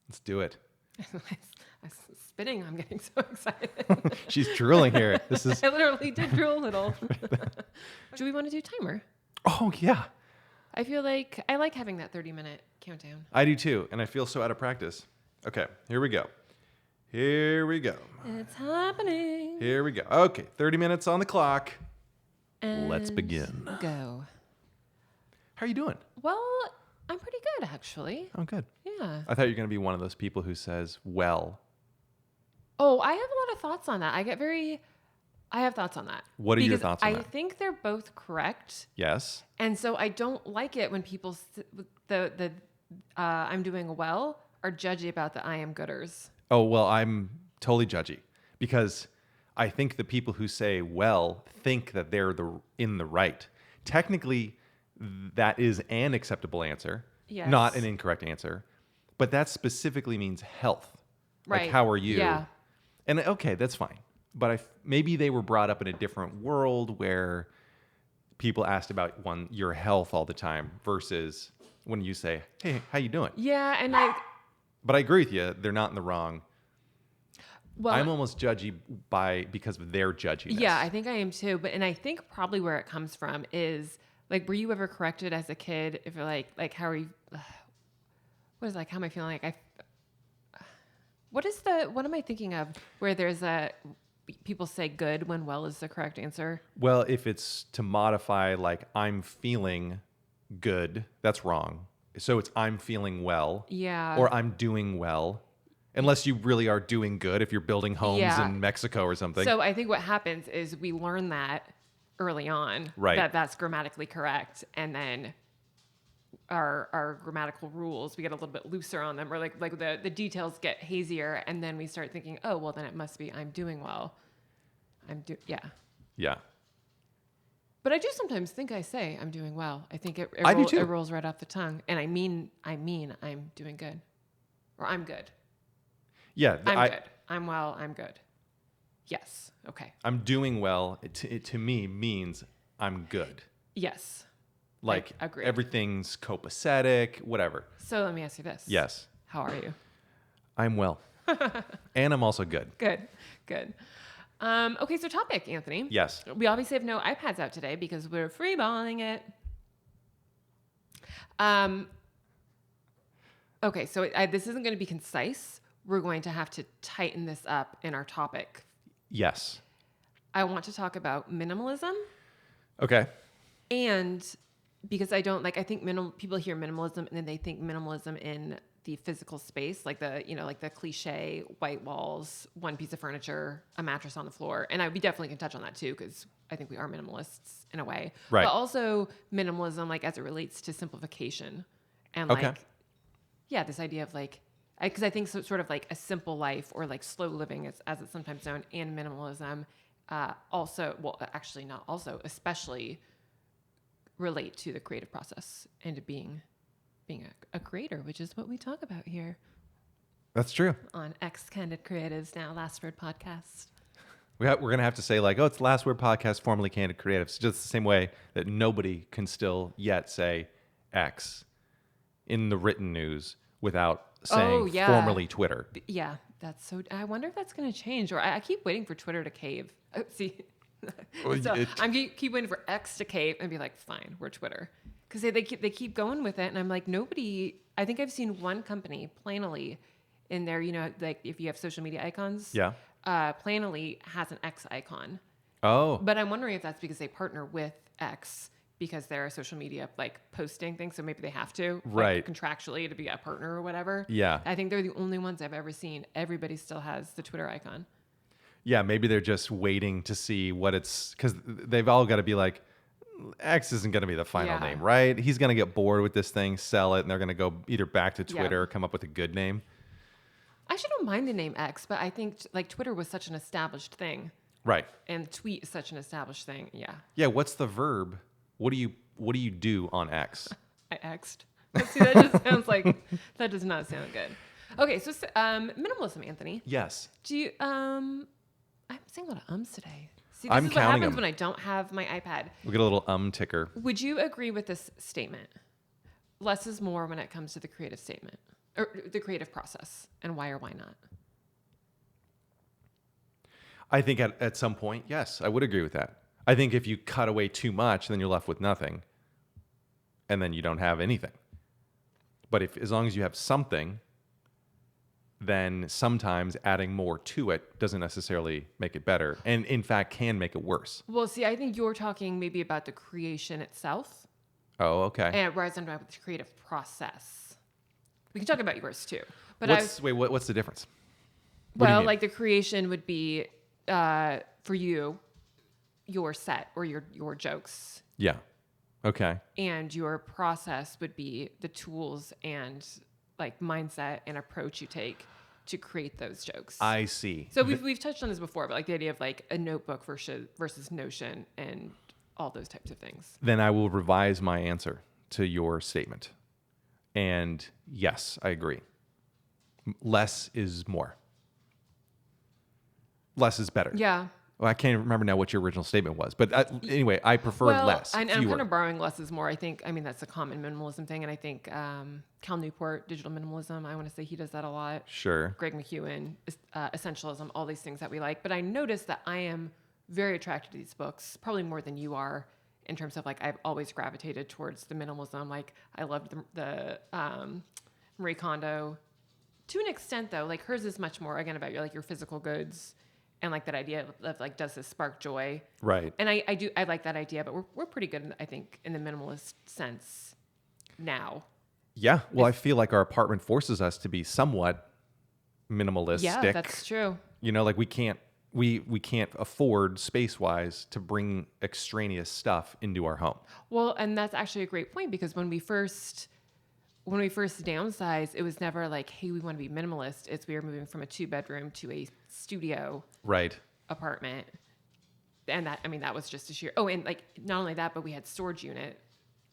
Let's do it. I'm spitting. I'm getting so excited. She's drooling here. This is. I literally did drool a little. Do we want to do timer? Oh yeah, I feel like I like having that 30-minute countdown. I do too, and I feel so out of practice. Okay, here we go. Here we go. It's happening. Here we go. Okay, 30 minutes on the clock. And Let's begin. Go. How are you doing? Well, I'm pretty good, actually. Oh, good. Yeah. I thought you were going to be one of those people who says, well. Oh, I have a lot of thoughts on that. I have thoughts on that. What are your thoughts on I that? think they're both correct. Yes. And so I don't like it when people, I'm doing well, are judgy about the I am gooders. Oh, well, I'm totally judgy because I think the people who say well think that they're in the right. Technically, that is an acceptable answer, Yes. not an incorrect answer. But that specifically means health. Right. Like, how are you? Yeah. And okay, that's fine. But maybe they were brought up in a different world where people asked about your health all the time versus when you say, hey, how you doing? Yeah, and But I agree with you. They're not in the wrong. well, I'm almost judgy because of their judginess. yeah, I think I am too. And I think probably where it comes from is like, were you ever corrected as a kid? If you're like, how are you? What is like? How am I feeling? Like what am I thinking of? Where there's people say good when well is the correct answer. Well, if it's to modify like I'm feeling good, that's wrong. So it's I'm feeling well. Yeah. Or I'm doing well. Unless you really are doing good if you're building homes Yeah. in Mexico or something. So I think what happens is we learn that early on, Right. that's grammatically correct, and then our grammatical rules, we get a little bit looser on them, or like the details get hazier, and then we start thinking, oh, well, then it must be I'm doing well. Yeah. But I do sometimes think I say I'm doing well. I think I do too. it rolls right off the tongue, and I mean I'm doing good, or I'm good. Yeah. I'm good. I'm well. I'm good. Yes. Okay. I'm doing well. It to me means I'm good. Yes. Like I agree. everything's copacetic, whatever. So let me ask you this. Yes. How are you? I'm well. And I'm also good. Good. Okay, so topic, Anthony. Yes. We obviously have no iPads out today because we're freeballing it. Okay, so this isn't going to be concise. We're going to have to tighten this up in our topic. Yes. I want to talk about minimalism, Okay. and because I think people hear minimalism and then they think minimalism in the physical space, like the cliche white walls, one piece of furniture, a mattress on the floor. And we definitely can touch on that too, because I think we are minimalists in a way. Right. But also minimalism, like as it relates to simplification and Okay. like, yeah, this idea of like, because I think sort of like a simple life or like slow living, as it's sometimes known, and minimalism especially relate to the creative process and to being a creator, which is what we talk about here That's true. on X Candid Creatives, now Last Word Podcast. We're going to have to say like, oh, it's the Last Word Podcast, formerly Candid Creatives. Just the same way that nobody can still yet say X in the written news without saying formerly Twitter. Yeah, that's so. I wonder if that's going to change, or I keep waiting for Twitter to cave. See, keep waiting for X to cave and be like, fine, we're Twitter, because they keep going with it, and I'm like, nobody. I think I've seen one company, Planoly, in there. Like if you have social media icons, Yeah. Planoly has an X icon. Oh. But I'm wondering if that's because they partner with X because they're a social media like posting thing, so maybe they have to, Right, like, contractually to be a partner or whatever. Yeah. I think they're the only ones I've ever seen. Everybody still has the Twitter icon. Yeah, maybe they're just waiting to see what it's, because they've all got to be like, X isn't going to be the final name, right? He's going to get bored with this thing, sell it, and they're going to go either back to Twitter or come up with a good name. Actually, don't mind the name X, but I think like Twitter was such an established thing, Right. and tweet is such an established thing. Yeah, Yeah. What's the verb? What do you do on X? I X'd. See, that just sounds like that does not sound good. Okay, so minimalism, Anthony. Yes. Do you I'm saying a lot of ums today. See, this I'm is what counting happens them. when I don't have my iPad. We get a little ticker. Would you agree with this statement? Less is more when it comes to the creative statement. or the creative process, and why or why not? I think at some point, yes, I would agree with that. I think if you cut away too much, then you're left with nothing, and then you don't have anything. But as long as you have something, then sometimes adding more to it doesn't necessarily make it better, and in fact can make it worse. Well, see, I think you're talking maybe about the creation itself. Oh, okay. And whereas I'm talking about the creative process. We can talk about yours too. But what's the difference? Well, like the creation would be for you, your set or your jokes. Yeah. Okay. And your process would be the tools and like mindset and approach you take to create those jokes. I see. So we've touched on this before, but like the idea of like a notebook versus Notion and all those types of things. Then I will revise my answer to your statement. And yes, I agree. Less is more. Less is better. Yeah. Well, I can't remember now what your original statement was, but anyway, I prefer less. I'm kind of borrowing less is more. I mean, that's a common minimalism thing, and I think Cal Newport, digital minimalism, I want to say he does that a lot. Sure. Greg McEwen, essentialism, all these things that we like. But I noticed that I am very attracted to these books, probably more than you are, in terms of like I've always gravitated towards the minimalism. Like I loved the Marie Kondo, to an extent though. Like hers is much more again about your physical goods. And like that idea of like, does this spark joy? Right. And I like that idea, but we're pretty good, I think, in the minimalist sense now. Yeah. Well, I feel like our apartment forces us to be somewhat minimalistic. Yeah, that's true. Like we can't afford space-wise to bring extraneous stuff into our home. Well, and that's actually a great point because when we first downsized, it was never like, hey, we want to be minimalist. It's we were moving from a 2-bedroom to a studio apartment. And that was just a sheer, and like, not only that, but we had storage unit,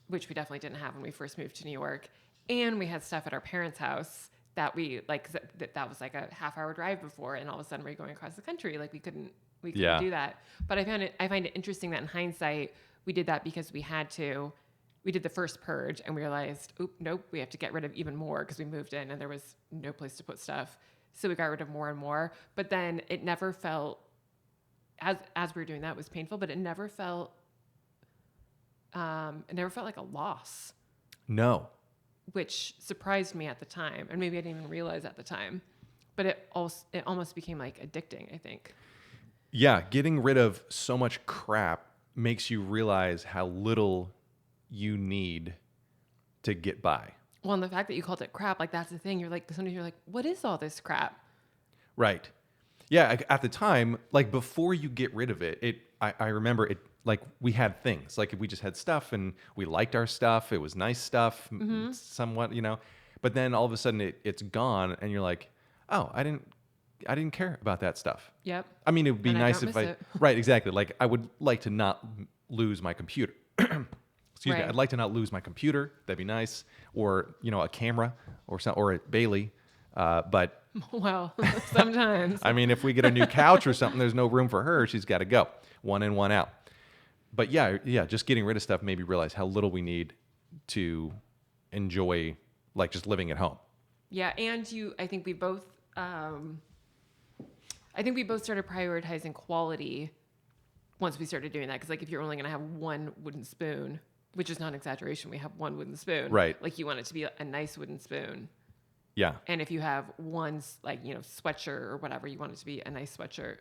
which we definitely didn't have when we first moved to New York. And we had stuff at our parents' house that we like, that was like a half-hour drive before. And all of a sudden we're going across the country. Like we couldn't do that. But I find it interesting that in hindsight, we did that because we had to. We did the first purge and we realized, nope, we have to get rid of even more because we moved in and there was no place to put stuff. So we got rid of more and more. But then it never felt, as we were doing that, it was painful, but it never felt like a loss. No. Which surprised me at the time. And maybe I didn't even realize at the time. But it almost became like addicting, I think. Yeah, getting rid of so much crap makes you realize how little you need to get by. Well, and the fact that you called it crap, like that's the thing. You're like, sometimes you're like, what is all this crap? Right. Yeah. At the time, like before you get rid of it, I remember it, like we had things, like we just had stuff and we liked our stuff. It was nice stuff, somewhat, but then all of a sudden it's gone and you're like, oh, I didn't care about that stuff. Yep. I mean, it would be and nice if right, exactly. Like I would like to not lose my computer. Excuse me. I'd like to not lose my computer. That'd be nice. Or, a camera or a Bailey. But well, sometimes. I mean, if we get a new couch or something, there's no room for her. She's got to go. One in, one out. But yeah, just getting rid of stuff made me realize how little we need to enjoy, like just living at home. Yeah, and I think we both started prioritizing quality once we started doing that. Because like if you're only going to have one wooden spoon, which is not an exaggeration, we have one wooden spoon. Right. Like you want it to be a nice wooden spoon. Yeah. And if you have one sweatshirt or whatever, you want it to be a nice sweatshirt.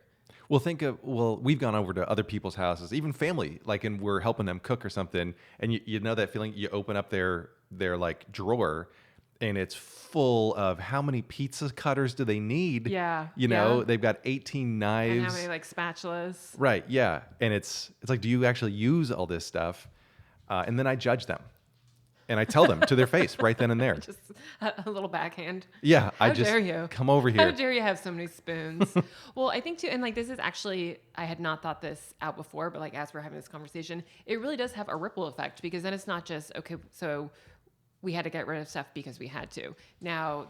Well, we've gone over to other people's houses, even family, like, and we're helping them cook or something. And you know that feeling, you open up their like drawer and it's full of how many pizza cutters do they need? Yeah. They've got 18 knives. And how many like spatulas? Right. Yeah. And it's like, do you actually use all this stuff? And then I judge them. And I tell them to their face right then and there. Just a little backhand. Yeah. How dare you? Come over here. How dare you have so many spoons? Well, I think too, and like this is actually, I had not thought this out before, but like as we're having this conversation, it really does have a ripple effect because then it's not just, okay, so we had to get rid of stuff because we had to. Now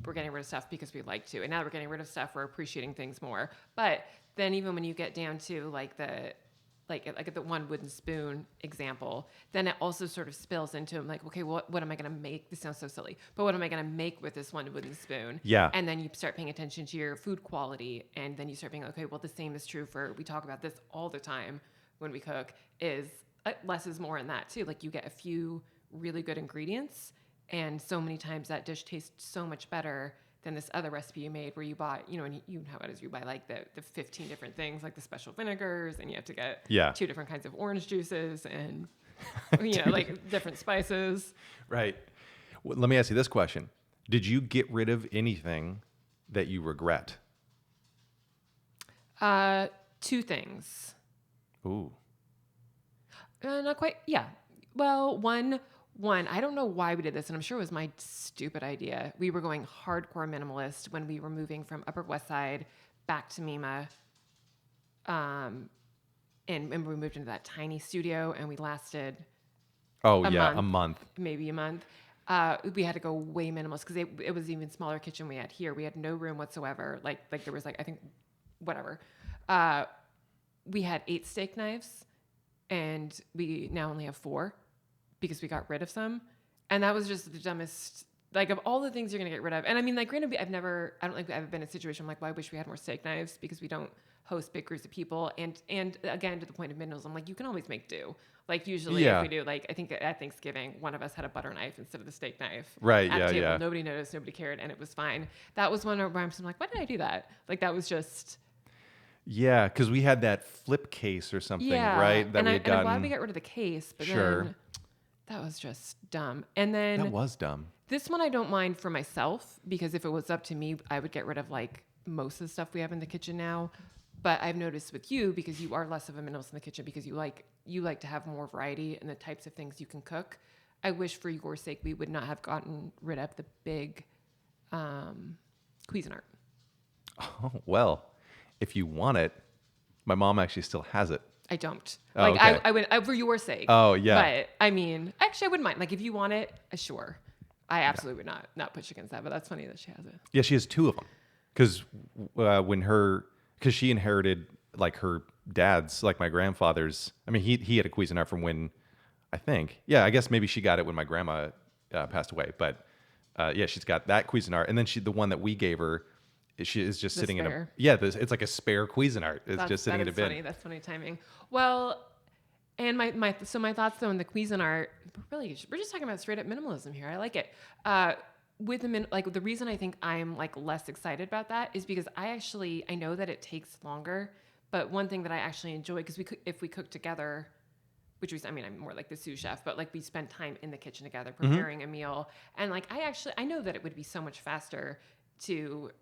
we're getting rid of stuff because we like to. And now we're getting rid of stuff, we're appreciating things more. But then even when you get down to like like the one wooden spoon example, then it also sort of spills into like, okay, what am I going to make? This sounds so silly, but what am I going to make with this one wooden spoon? Yeah. And then you start paying attention to your food quality, and then you start being okay, well, the same is true for, we talk about this all the time when we cook, is less is more in that too. Like you get a few really good ingredients, and so many times that dish tastes so much better than this other recipe you made where you bought, and you know how it is, you buy like the 15 different things, like the special vinegars, and you have to get 2 different kinds of orange juices and, like different spices. Right. Well, let me ask you this question. Did you get rid of anything that you regret? 2 things. Ooh. Not quite. Yeah. Well, one, I don't know why we did this, and I'm sure it was my stupid idea. We were going hardcore minimalist when we were moving from Upper West Side back to Mima. And we moved into that tiny studio, and we lasted a month. Maybe a month. We had to go way minimalist because it was even smaller kitchen we had here. We had no room whatsoever. Like there was I think, whatever. We had 8 steak knives, and we now only have 4. Because we got rid of some. And that was just the dumbest, like of all the things you're going to get rid of. And I mean, like granted, I don't think I've ever been in a situation like, well, I wish we had more steak knives because we don't host big groups of people. And again, to the point of minimalism, like you can always make do. Like usually if we do, like I think at Thanksgiving, one of us had a butter knife instead of the steak knife. Right, at the table. Nobody noticed, nobody cared, and it was fine. That was one where I'm like, why did I do that? Like that was just... Yeah, because we had that flip case or something, right? That I'm glad we got rid of the case, but then... That was just dumb. And then... That was dumb. This one I don't mind for myself, because if it was up to me, I would get rid of like most of the stuff we have in the kitchen now. But I've noticed with you, because you are less of a minimalist in the kitchen, because you like to have more variety in the types of things you can cook. I wish for your sake we would not have gotten rid of the big Cuisinart. Oh, well, if you want it, my mom actually still has it. I don't. Oh, like okay. I would for your sake. Oh yeah. But I mean, actually, I wouldn't mind. Like if you want it, sure. I absolutely would not push against that. But that's funny that she has it. Yeah, she has 2 of them, because because she inherited like her dad's, like my grandfather's. I mean, he had a Cuisinart from when, I think. Yeah, I guess maybe she got it when my grandma passed away. But yeah, she's got that Cuisinart, and then the one that we gave her. She is just sitting spare. it's like a spare Cuisinart. It's just sitting in a bin. Funny. That's funny timing. Well, and my thoughts though on the Cuisinart, we're just talking about straight up minimalism here. I like it. With the reason I think I'm like less excited about that is because I know that it takes longer, but one thing that I actually enjoy, because if we cook together, I'm more like the sous chef, but like we spend time in the kitchen together preparing a meal, and like I know that it would be so much faster to,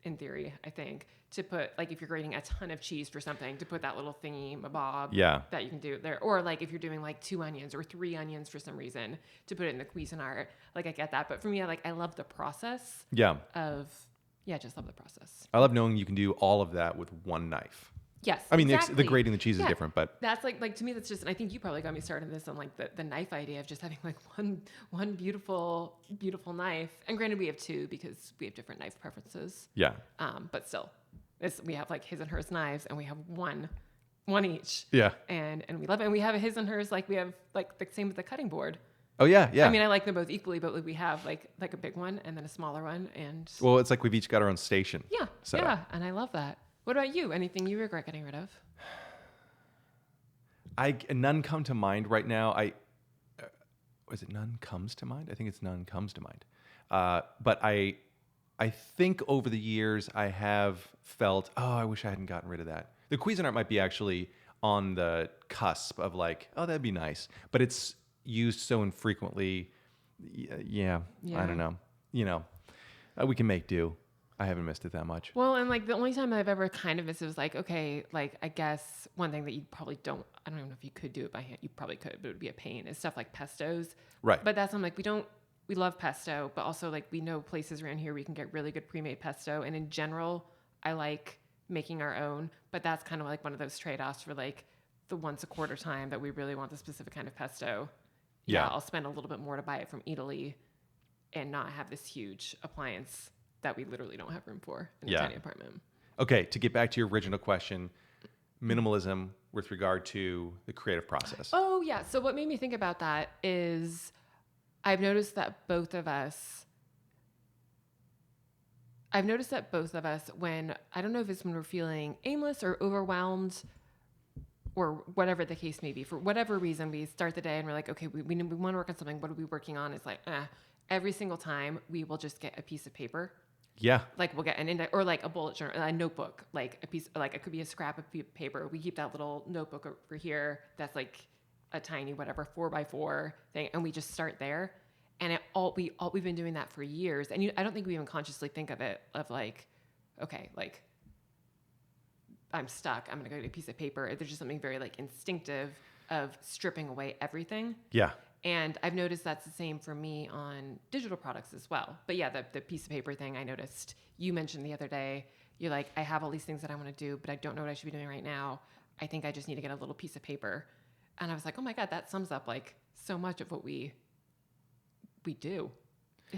in theory, I think, to put, like, if you're grating a ton of cheese for something, to put that little thingy mabob that you can do there. Or, like, if you're doing, like, 2 onions or 3 onions for some reason, to put it in the Cuisinart. Like, I get that. But for me, I love the process just love the process. I love knowing you can do all of that with one knife. Yes, I mean, exactly. the grating the cheese is different, but... That's, like to me, that's just... And I think you probably got me started on this on, like, the knife idea of just having, like, one beautiful, beautiful knife. And granted, we have 2 because we have different knife preferences. Yeah. But still, we have, like, his and hers knives, and we have one each. Yeah. And we love it. And we have a his and hers, like, we have, like, the same with the cutting board. Oh, yeah, yeah. I mean, I like them both equally, but we have, like a big one and then a smaller one. And... Well, it's like we've each got our own station. Yeah, yeah, and I love that. What about you? Anything you regret getting rid of? None come to mind right now. Was it none comes to mind? I think it's none comes to mind. But I think over the years I have felt, I wish I hadn't gotten rid of that. The Cuisinart might be actually on the cusp of like, that'd be nice. But it's used so infrequently. Yeah. I don't know. We can make do. I haven't missed it that much. Well, and like the only time I've ever kind of missed it was like, okay, like I guess one thing that you probably don't, I don't even know if you could do it by hand. You probably could, but it would be a pain. Is stuff like pestos. Right. But that's something like we love pesto, but also like we know places around here where you can get really good pre-made pesto. And in general, I like making our own, but that's kind of like one of those trade-offs for like the once a quarter time that we really want the specific kind of pesto. Yeah. I'll spend a little bit more to buy it from Italy and not have this huge appliance that we literally don't have room for in a tiny apartment. Okay, to get back to your original question, minimalism with regard to the creative process? Oh, yeah. So what made me think about that is I've noticed that both of us, when, I don't know if it's when we're feeling aimless or overwhelmed or whatever the case may be, for whatever reason, we start the day and we're like, okay, we want to work on something. What are we working on? It's like, every single time we will just get a piece of paper. Yeah. Like we'll get an index or like a bullet journal, a notebook, like a piece, like it could be a scrap of paper. We keep that little notebook over here. That's like a tiny, whatever, 4x4 thing. And we just start there. And we've been doing that for years. And I don't think we even consciously think of it of like, okay, like I'm stuck. I'm going to go to a piece of paper. There's just something very like instinctive of stripping away everything. Yeah. And I've noticed that's the same for me on digital products as well. But yeah, the piece of paper thing I noticed you mentioned the other day. You're like, I have all these things that I want to do, but I don't know what I should be doing right now. I think I just need to get a little piece of paper. And I was like, oh my God, that sums up like so much of what we do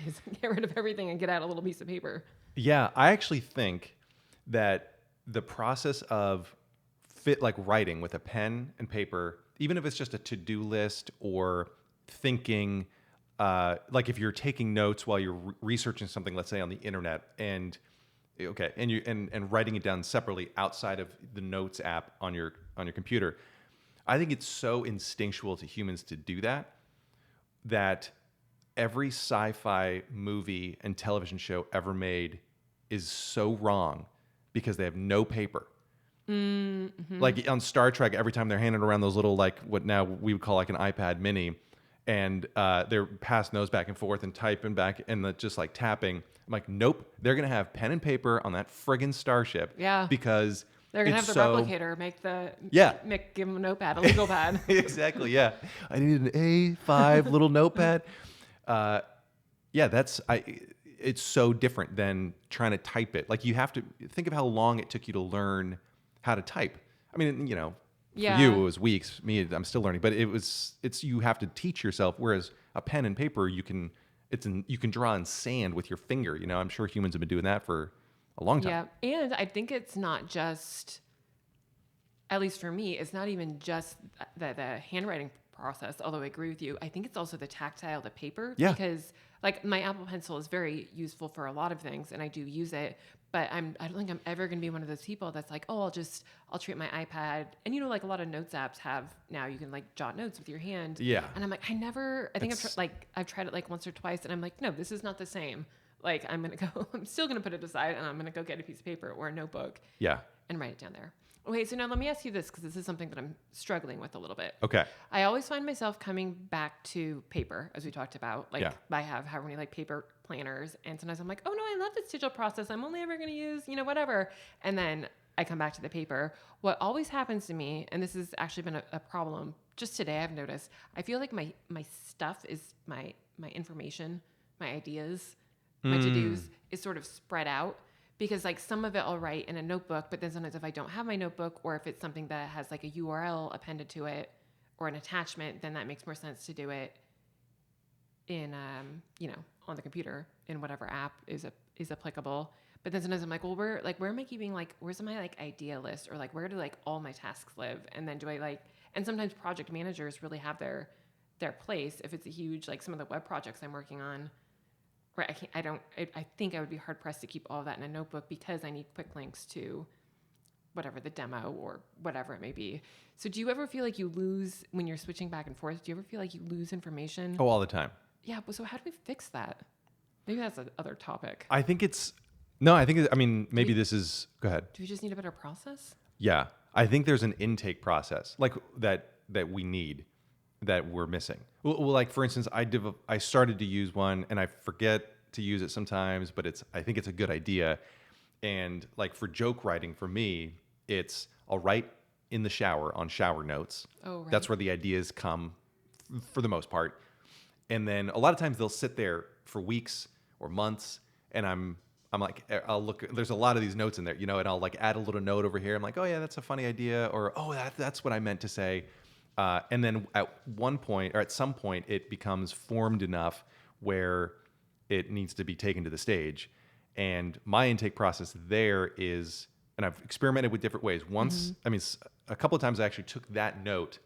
is get rid of everything and get out a little piece of paper. Yeah, I actually think that the process of like writing with a pen and paper, even if it's just a to-do list or thinking, like if you're taking notes while you're researching something, let's say on the internet, and writing it down separately outside of the notes app on your computer, I think it's so instinctual to humans to do that every sci-fi movie and television show ever made is so wrong because they have no paper. Mm-hmm. Like on Star Trek, every time they're handing around those little, like what now we would call like an iPad mini, and they're passing those back and forth and typing back and just like tapping. I'm like, nope, they're going to have pen and paper on that friggin' starship. Yeah. Because they're going to have the replicator give them a notepad, a legal pad. Exactly, yeah. I need an A5 little notepad. It's so different than trying to type it. Like you have to think of how long it took you to learn how to type. I mean, for you it was weeks. Me, I'm still learning, but it's you have to teach yourself. Whereas a pen and paper, you can draw in sand with your finger. I'm sure humans have been doing that for a long time. Yeah, and I think it's not just, at least for me, it's not even just the handwriting process, although I agree with you. I think it's also the tactile, the paper. Yeah. Because like my Apple Pencil is very useful for a lot of things and I do use it, but I don't think I'm ever going to be one of those people that's like, oh, I'll treat my iPad. And like a lot of notes apps have now, you can like jot notes with your hand. Yeah. And I'm like, I've tried it like once or twice and I'm like, no, this is not the same. Like I'm still going to put it aside and I'm going to go get a piece of paper or a notebook. Yeah. And write it down there. Okay, so now let me ask you this, because this is something that I'm struggling with a little bit. Okay. I always find myself coming back to paper, as we talked about. Like, I have however many like paper planners, and sometimes I'm like, oh no, I love this digital process. I'm only ever going to use, whatever. And then I come back to the paper. What always happens to me, and this has actually been a problem, just today I've noticed, I feel like my stuff is my information, my ideas, my to-dos is sort of spread out. Because like some of it I'll write in a notebook, but then sometimes if I don't have my notebook or if it's something that has like a URL appended to it or an attachment, then that makes more sense to do it in, on the computer in whatever app is applicable. But then sometimes I'm like, well, where am I keeping where's my like idea list or like where do like all my tasks live? And then and sometimes project managers really have their place if it's a huge, like some of the web projects I'm working on. Right, I think I would be hard pressed to keep all of that in a notebook because I need quick links to whatever the demo or whatever it may be. So do you ever feel like you lose when you're switching back and forth? Do you ever feel like you lose information? Oh, all the time. Yeah, but so how do we fix that? Maybe that's another topic. I think this is, go ahead. Do we just need a better process? Yeah, I think there's an intake process like that we need. That we're missing. Well, like for instance, I started to use one and I forget to use it sometimes, but I think it's a good idea. And like for joke writing, for me, I'll write in the shower on shower notes. Oh, right. That's where the ideas come for the most part. And then a lot of times they'll sit there for weeks or months, and I'm like, I'll look. There's a lot of these notes in there, and I'll like add a little note over here. I'm like, oh yeah, that's a funny idea, or oh that's what I meant to say. And then at one point or at some point, it becomes formed enough where it needs to be taken to the stage. And my intake process there is and I've experimented with different ways. Once, I mean, a couple of times I actually took that note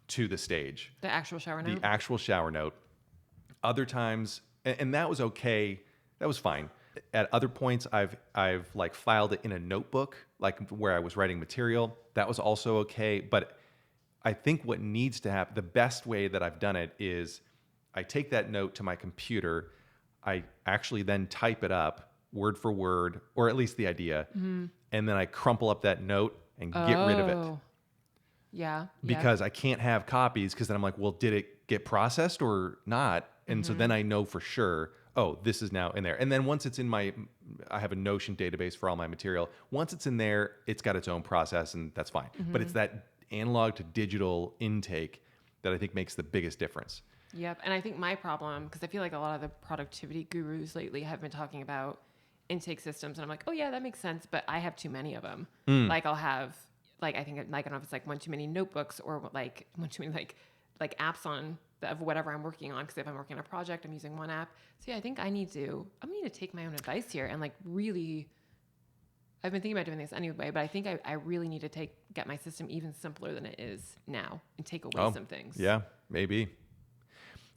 to the stage. The actual shower note? The actual shower note. Other times, and that was okay. That was fine. At other points, I've like filed it in a notebook, like where I was writing material. That was also okay. But I think what needs to happen, the best way that I've done it is I take that note to my computer. I actually then type it up word for word, or at least the idea. And then I crumple up that note and get rid of it. Yeah. Because I can't have copies, because then I'm like, well, did it get processed or not? And so then I know for sure, oh, this is now in there. And then once it's in I have a Notion database for all my material. Once it's in there, it's got its own process, and that's fine. But it's that analog to digital intake that I think makes the biggest difference. Yep. And I think my problem, because I feel like a lot of the productivity gurus lately have been talking about intake systems, and I'm like, oh yeah, that makes sense, but I have too many of them. Like I'll have, like, I think, like, I don't know if it's like one too many notebooks or like one too many like apps on of whatever I'm working on. Because if I'm working on a project, I'm using one app. So yeah, I think I'm gonna need to take my own advice here and like really. I've been thinking about doing this anyway, but I think I really need to get my system even simpler than it is now and take away some things. Yeah, maybe.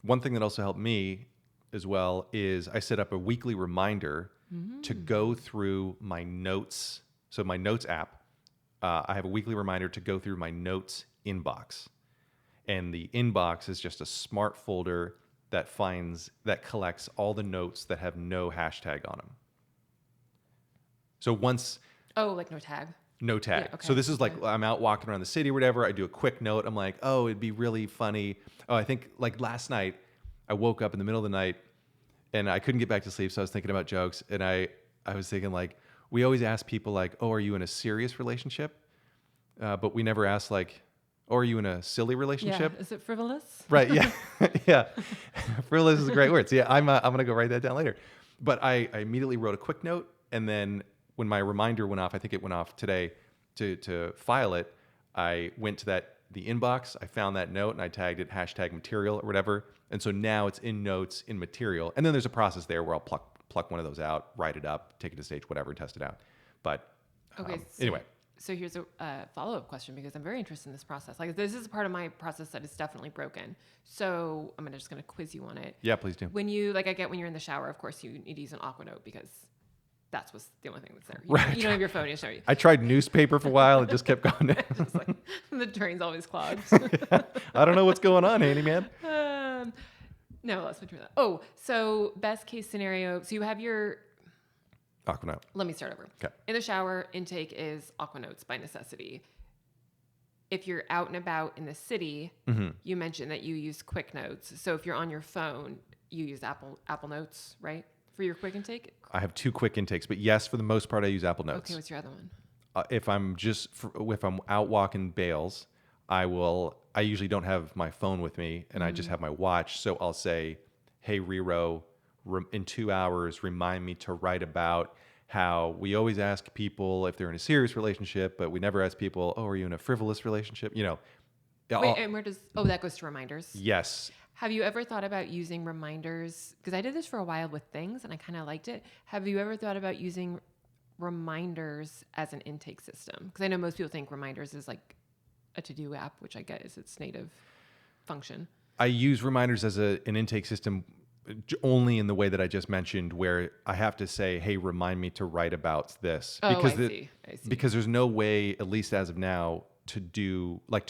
One thing that also helped me as well is I set up a weekly reminder to go through my notes. So my notes app, I have a weekly reminder to go through my notes inbox. And the inbox is just a smart folder that collects all the notes that have no hashtag on them. So once... Oh, like no tag? No tag. Yeah, okay. So this is like, I'm out walking around the city or whatever. I do a quick note. I'm like, oh, it'd be really funny. Oh, I think like last night, I woke up in the middle of the night and I couldn't get back to sleep. So I was thinking about jokes. And I was thinking like, we always ask people like, oh, are you in a serious relationship? But we never ask like, oh, are you in a silly relationship? Yeah. Is it frivolous? Right. Yeah. Yeah. Frivolous is a great word. So yeah, I'm going to go write that down later. But I immediately wrote a quick note. And then when my reminder went off, I think it went off today to file it, I went to the inbox, I found that note and I tagged it #material or whatever. And so now it's in notes in material. And then there's a process there where I'll pluck one of those out, write it up, take it to stage, whatever, test it out. But anyway. So here's a follow-up question, because I'm very interested in this process. Like, this is a part of my process that is definitely broken. So I'm just going to quiz you on it. Yeah, please do. When you, like, I get when you're in the shower, of course, you need to use an aqua note because that's what's the only thing that's there. You don't have your phone. You show you. I tried newspaper for a while. It just kept going. Just like, the drain's always clogged. I don't know what's going on, handyman. No, let's switch that. Oh, so best case scenario. So you have your Aqua note. Let me start over. Okay. In the shower, intake is aqua notes by necessity. If you're out and about in the city, you mentioned that you use quick notes. So if you're on your phone, you use Apple Notes, right? For your quick intake? I have 2 quick intakes, but yes, for the most part, I use Apple Notes. Okay, what's your other one? If I'm out walking bales, I usually don't have my phone with me, and I just have my watch. So I'll say, "Hey, Rero, in 2 hours, remind me to write about how we always ask people if they're in a serious relationship, but we never ask people, oh, are you in a frivolous relationship?" You know. Wait, and where does? Oh, that goes to reminders. Yes. Have you ever thought about using reminders? Because I did this for a while with things and I kind of liked it. Have you ever thought about using reminders as an intake system? Because I know most people think reminders is like a to-do app, which I get is its native function. I use reminders as an intake system only in the way that I just mentioned, where I have to say, hey, remind me to write about this. Oh, I see. Because there's no way, at least as of now, to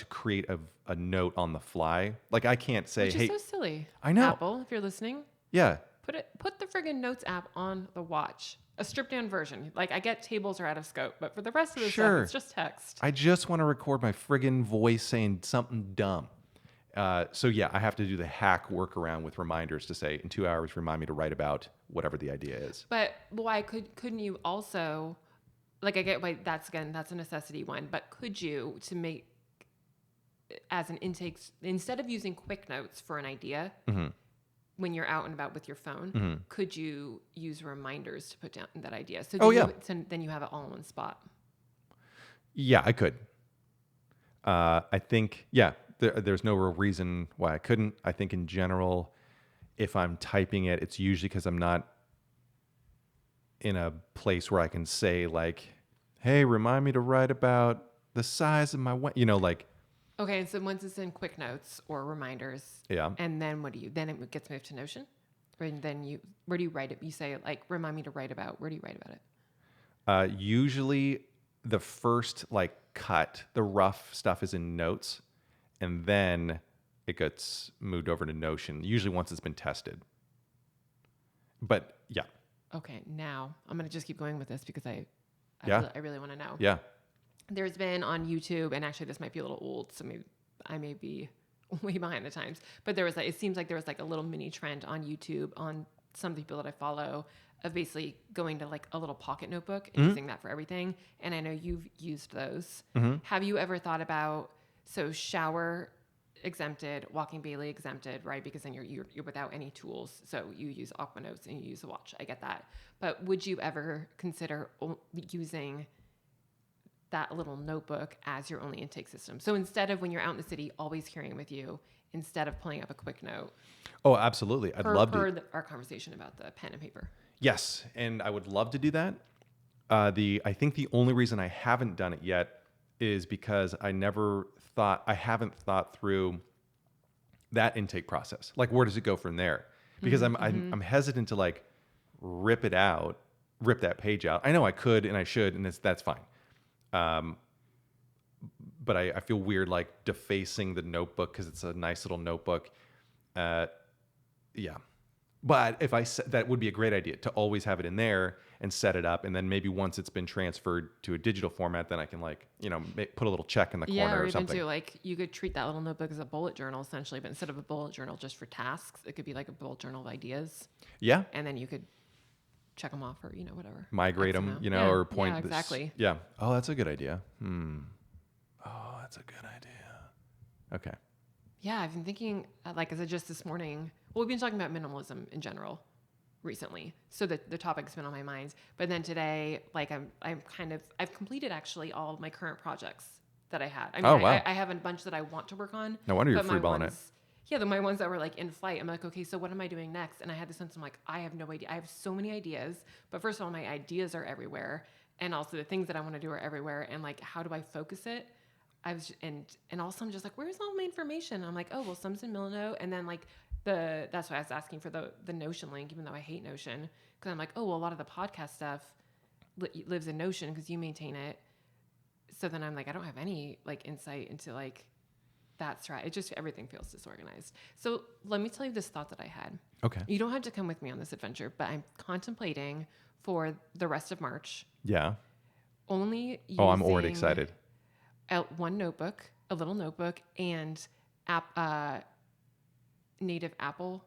create a note on the fly. Like I can't say, Which is so silly. I know. Apple, if you're listening. Yeah. Put the friggin' Notes app on the watch. A stripped down version. Like I get tables are out of scope, but for the rest of the stuff, it's just text. I just want to record my friggin' voice saying something dumb. So yeah, I have to do the hack workaround with reminders to say in 2 hours, remind me to write about whatever the idea is. But why couldn't you also, like I get why that's a necessity one, but could you to make as an intake, instead of using quick notes for an idea, when you're out and about with your phone, could you use reminders to put down that idea? So then you have it all in one spot. Yeah, I could. I think, there's no real reason why I couldn't. I think in general, if I'm typing it, it's usually because I'm not in a place where I can say like, hey, remind me to write about the size of my, like, Okay, and so once it's in quick notes or reminders, yeah. and then what do you? Then it gets moved to Notion, and then where do you write it? You say like, remind me to write about. Where do you write about it? Usually the first like cut, the rough stuff is in notes, and then it gets moved over to Notion, usually once it's been tested. But yeah. Okay, now I'm gonna just keep going with this because I really want to know. Yeah. There's been on YouTube, and actually this might be a little old, so maybe I may be way behind the times. But there was like, it seems like there was like a little mini trend on YouTube on some people that I follow of basically going to like a little pocket notebook and using that for everything. And I know you've used those. Have you ever thought about, so shower exempted, walking Bailey exempted, right? Because then you're without any tools. So you use Aqua Notes and you use a watch. I get that. But would you ever consider using that little notebook as your only intake system? So instead of when you're out in the city, always carrying with you, instead of pulling up a quick note. Oh, absolutely. I'd love to. Our conversation about the pen and paper. Yes, and I would love to do that. I think the only reason I haven't done it yet is because I haven't thought through that intake process. Like, where does it go from there? Because I'm hesitant to like rip that page out. I know I could and I should, and that's fine. But I feel weird like defacing the notebook because it's a nice little notebook. Yeah. But if that would be a great idea to always have it in there and set it up. And then maybe once it's been transferred to a digital format, then I can like, put a little check in the corner or something. Even like you could treat that little notebook as a bullet journal essentially, but instead of a bullet journal just for tasks, it could be like a bullet journal of ideas. Yeah. And then you could check them off or, whatever. Migrate them, or point. Yeah, exactly. Yeah. Oh, that's a good idea. Oh, that's a good idea. Okay. Yeah, I've been thinking, like, as I just this morning, we've been talking about minimalism in general recently. So the topic's been on my mind. But then today, like, I've completed actually all of my current projects that I had. I mean, wow. I have a bunch that I want to work on. No wonder you're freeballing it. Yeah, my ones that were like in flight, I'm like, okay, so what am I doing next? And I had this sense, I'm like, I have no idea. I have so many ideas, but first of all, my ideas are everywhere. And also the things that I want to do are everywhere. And like, how do I focus it? And also I'm just like, where's all my information? And I'm like, oh, well, some's in Milano. And then like that's why I was asking for the Notion link, even though I hate Notion. Cause I'm like, oh, well, a lot of the podcast stuff lives in Notion because you maintain it. So then I'm like, I don't have any like insight into like that's right. It just, everything feels disorganized. So let me tell you this thought that I had. Okay. You don't have to come with me on this adventure, but I'm contemplating for the rest of March. Yeah. Only using I'm already excited. One notebook, a little notebook, and native Apple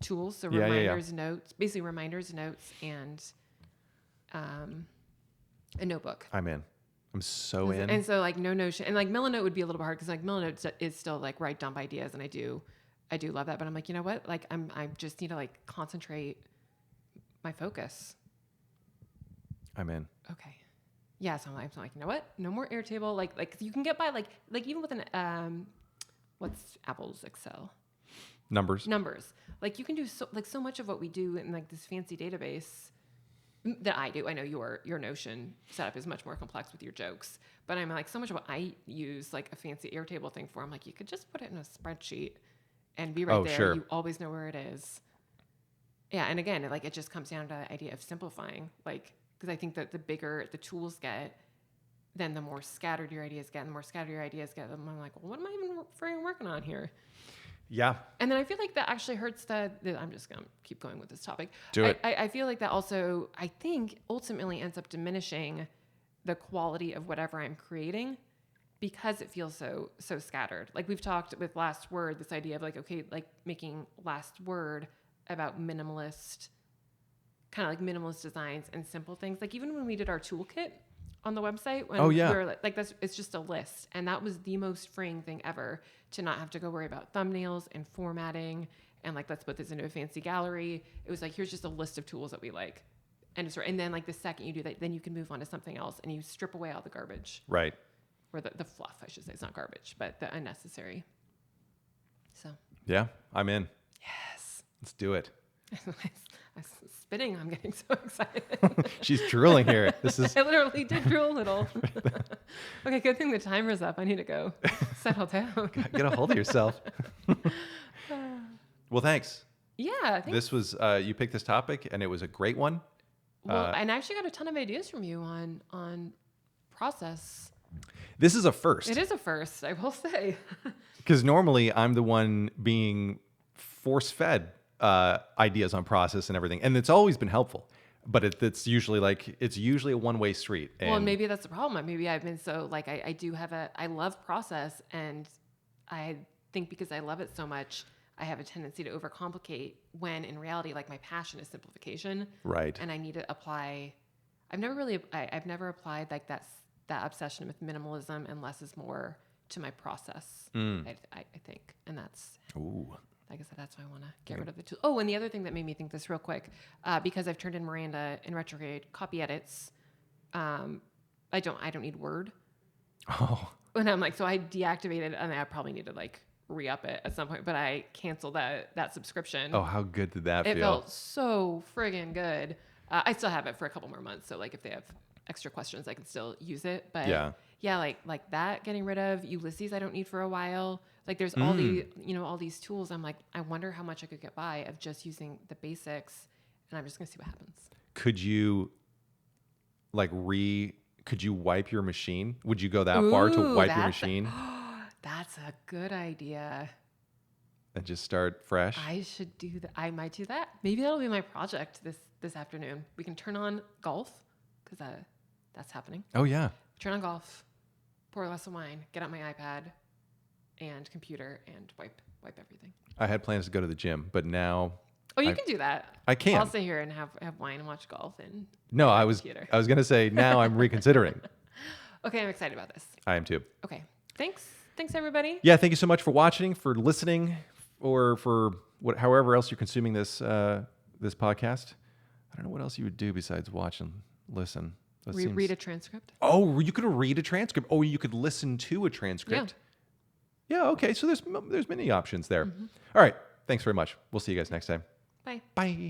tools. So reminders, notes, basically reminders, notes, and a notebook. I'm in. I'm so in. And so like no Notion, and like Milanote would be a little bit hard because like Milanote is still like where I dump ideas, and I do love that. But I'm like, you know what? Like I just need to like concentrate my focus. I'm in. Okay. Yeah, so I'm like, you know what? No more Airtable. Like you can get by like even with an what's Apple's Excel? Numbers. Like you can do so much of what we do in like this fancy database that I do. I know your Notion setup is much more complex with your jokes, but I'm like, so much of what I use like a fancy Airtable thing for, I'm like, you could just put it in a spreadsheet and be right there. Sure. You always know where it is. Yeah, and again, it just comes down to the idea of simplifying, like. Because I think that the bigger the tools get, then the more scattered your ideas get. And the more scattered your ideas get, then I'm like, well, what am I even freaking working on here? Yeah. And then I feel like that actually hurts I'm just going to keep going with this topic. Do it. I feel like that also, I think, ultimately ends up diminishing the quality of whatever I'm creating because it feels so scattered. Like we've talked with Last Word, this idea of like, okay, like making Last Word about minimalist designs and simple things. Like even when we did our toolkit on the website, when we were like that's, it's just a list. And that was the most freeing thing ever to not have to go worry about thumbnails and formatting and like, let's put this into a fancy gallery. It was like, here's just a list of tools that we like. And then like the second you do that, then you can move on to something else and you strip away all the garbage. Right. Or the fluff, I should say. It's not garbage, but the unnecessary. So. Yeah, I'm in. Yes. Let's do it. I'm spitting. I'm getting so excited. She's drooling here. This is. I literally did drool a little. Okay, good thing the timer's up. I need to go settle down. Get a hold of yourself. Well, thanks. Yeah. Thanks. This was, you picked this topic and it was a great one. Well, and I actually got a ton of ideas from you on process. This is a first. It is a first, I will say. Because normally I'm the one being force-fed ideas on process and everything. And it's always been helpful. But it's usually a one-way street. And well, maybe that's the problem. Maybe I've been so like, I love process, and I think because I love it so much, I have a tendency to overcomplicate when in reality, like, my passion is simplification. Right. And I need to apply. I've never applied like that obsession with minimalism and less is more to my process. I think, and that's. Ooh. Like I said, that's why I want to get rid of the tool. Oh, and the other thing that made me think this real quick, because I've turned in Miranda in retrograde copy edits, I don't need Word. Oh. And I'm like, so I deactivated, and I probably need to like re-up it at some point, but I canceled that subscription. Oh, how good did that feel? It felt so friggin' good. I still have it for a couple more months, so like if they have extra questions, I can still use it. But yeah, like that, getting rid of Ulysses, I don't need for a while. Like there's all these tools. I'm like, I wonder how much I could get by of just using the basics, and I'm just gonna see what happens. Could you could you wipe your machine? Would you go that far to wipe your machine? That's a good idea. And just start fresh? I should do that. I might do that. Maybe that'll be my project this afternoon. We can turn on golf, because that's happening. Oh yeah. Turn on golf, pour a glass of wine, get out my iPad and computer, and wipe everything. I had plans to go to the gym, but now. Oh, you can do that. I can. I'll sit here and have wine and watch golf and. No, I was gonna say now I'm reconsidering. Okay, I'm excited about this. I am too. Okay, thanks everybody. Yeah, thank you so much for watching, for listening, or for however else you're consuming this this podcast. I don't know what else you would do besides watch and listen. Read a transcript. Oh, you could read a transcript. Oh, you could listen to a transcript. Yeah, okay. So there's many options there. Mm-hmm. All right. Thanks very much. We'll see you guys next time. Bye. Bye.